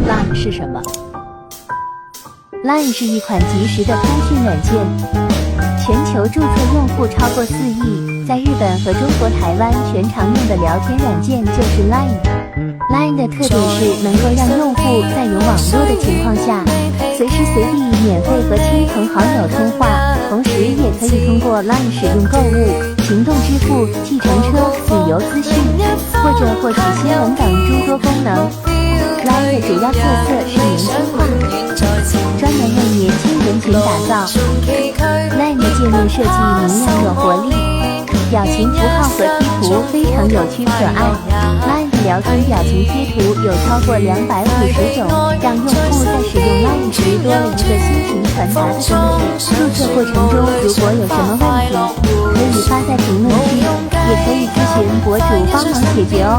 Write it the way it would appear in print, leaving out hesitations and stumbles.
Line 是什么？Line 是一款即时的通讯软件，全球注册用户超过4亿，在日本和中国台湾全常用的聊天软件就是 Line。Line 的特点是能够让用户在有网络的情况下，随时随地免费和亲朋好友通话，同时也可以通过 Line 使用购物、行动支付、计程车、旅游资讯，或者获取新闻等诸多功能。Line 的主要特色是年轻化，专门为年轻人群打造。Line 的界面设计明亮有活力，表情符号和贴图非常有趣可爱。Line 的聊天表情贴图有超过250种，让用户在使用 Line 时多了一个心情传达的装置。注册过程中如果有什么问题，可以发在评论区，也可以咨询博主帮忙解决哦。